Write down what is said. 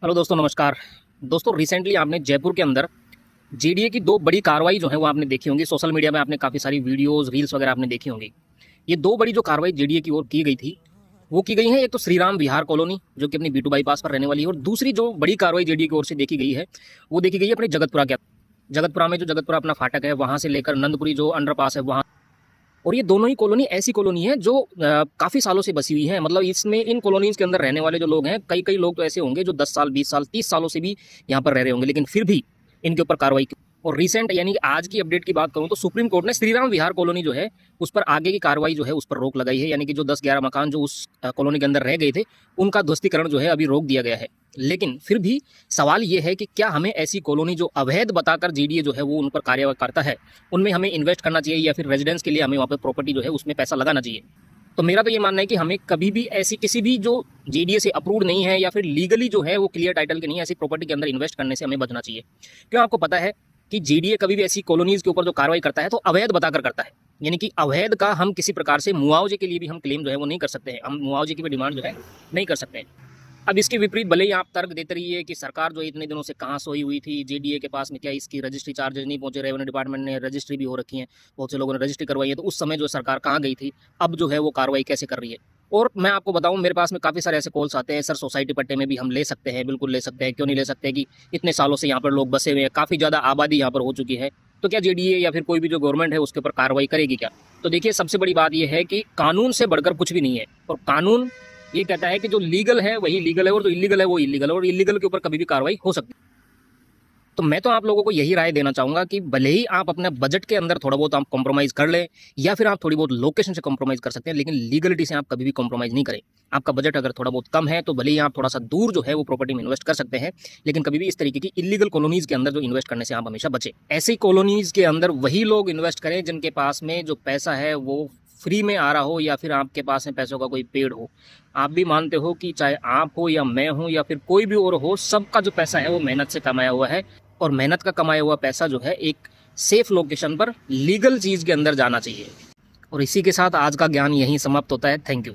Hello दोस्तों, नमस्कार। दोस्तों, रिसेंटली आपने जयपुर के अंदर जेडीए की दो बड़ी कार्रवाई जो है वो आपने देखी होंगी। सोशल मीडिया में आपने काफ़ी सारी वीडियोस रील्स वगैरह आपने देखी होंगी। ये दो बड़ी जो कार्रवाई जेडीए की ओर की गई थी वो की गई है। एक तो श्री राम विहार कॉलोनी जो कि अपनी बीटू बाईपास पर रहने वाली है, और दूसरी जो बड़ी कार्रवाई जेडीए की ओर से देखी गई है वो देखी गई है अपने जगतपुरा के। जगतपुरा में जो जगतपुरा अपना फाटक है वहाँ से लेकर नंदपुरी जो अंडरपास है वहाँ। और ये दोनों ही कॉलोनी ऐसी कॉलोनी है जो काफ़ी सालों से बसी हुई है। मतलब इसमें इन कॉलोनीज़ के अंदर रहने वाले जो लोग हैं, कई कई लोग तो ऐसे होंगे जो 10 साल 20 साल 30 सालों से भी यहाँ पर रह रहे होंगे, लेकिन फिर भी इनके ऊपर कार्रवाई की। और रिसेंट यानी कि आज की अपडेट की बात करूँ तो सुप्रीम कोर्ट ने श्री राम विहार कॉलोनी जो है उस पर आगे की कार्रवाई जो है उस पर रोक लगाई है। यानी कि जो 10-11 मकान जो उस कॉलोनी के अंदर रह गए थे उनका ध्वस्तीकरण जो है अभी रोक दिया गया है। लेकिन फिर भी सवाल ये है कि क्या हमें ऐसी कॉलोनी जो अवैध बताकर जेडीए जो है वो उन पर कार्यवाही करता है उनमें हमें इन्वेस्ट करना चाहिए, या फिर रेजिडेंस के लिए हमें वहाँ पर प्रॉपर्टी जो है उसमें पैसा लगाना चाहिए। तो मेरा तो ये मानना है कि हमें कभी भी ऐसी किसी भी जो जेडीए से अप्रूव्ड नहीं है या फिर लीगली जो है वो क्लियर टाइटल की नहीं है ऐसी प्रॉपर्टी के अंदर इन्वेस्ट करने से हमें बचना चाहिए। क्यों? आपको पता है कि जेडीए कभी भी ऐसी कॉलोनीज के ऊपर जो कार्रवाई करता है तो अवैध बताकर करता है। यानी कि अवैध का हम किसी प्रकार से मुआवजे के लिए भी हम क्लेम जो है वो नहीं कर सकते हैं, हम मुआवजे की भी डिमांड जो है नहीं कर सकते हैं। अब इसके विपरीत भले ही आप तर्क देते रहिए कि सरकार जो इतने दिनों से कहाँ सोई हुई थी, जेडीए के पास में क्या इसकी रजिस्ट्री चार्जेस नहीं पहुंचे, रेवेन्यू डिपार्टमेंट ने रजिस्ट्री भी हो रखी है, बहुत से लोगों ने रजिस्ट्री करवाई है, तो उस समय जो सरकार कहाँ गई थी, अब जो है वो कार्रवाई कैसे कर रही है। और मैं आपको बताऊं, मेरे पास में काफ़ी सारे ऐसे कॉल्स आते हैं, सर सोसाइटी पट्टे में भी हम ले सकते हैं। बिल्कुल ले सकते हैं, क्यों नहीं ले सकते कि इतने सालों से यहाँ पर लोग बसे हुए हैं, काफ़ी ज़्यादा आबादी यहाँ पर हो चुकी है, तो क्या जेडीए या फिर कोई भी जो गवर्नमेंट है उसके ऊपर कार्रवाई करेगी क्या? तो देखिए, सबसे बड़ी बात यह है कि कानून से बढ़कर कुछ भी नहीं है, और कानून ये कहता है कि जो लीगल है वही लीगल है और जो इलीगल है वो इलीगल है, और इलीगल के ऊपर कभी भी कार्रवाई हो सकती है। तो मैं तो आप लोगों को यही राय देना चाहूँगा कि भले ही आप अपने बजट के अंदर थोड़ा बहुत आप कॉम्प्रोमाइज़ कर लें, या फिर आप थोड़ी बहुत लोकेशन से कॉम्प्रोमाइज़ कर सकते हैं, लेकिन लीगलिटी से आप कभी भी कॉम्प्रोमाइज़ नहीं करें। आपका बजट अगर थोड़ा बहुत कम है तो भले ही आप थोड़ा सा दूर जो है वो प्रॉपर्टी में इन्वेस्ट कर सकते हैं, लेकिन कभी भी इस तरीके की इलीगल कॉलोनीज़ के अंदर जो इन्वेस्ट करने से आप हमेशा बचें। ऐसी कॉलोनीज़ के अंदर वही लोग इन्वेस्ट करें जिनके पास में जो पैसा है वो फ्री में आ रहा हो, या फिर आपके पास में पैसों का कोई पेड़ हो। आप भी मानते हो कि चाहे आप हो या मैं हूँ या फिर कोई भी और हो, सबका जो पैसा है वो मेहनत से कमाया हुआ है, और मेहनत का कमाया हुआ पैसा जो है एक सेफ लोकेशन पर लीगल चीज़ के अंदर जाना चाहिए। और इसी के साथ आज का ज्ञान यहीं समाप्त होता है। Thank you.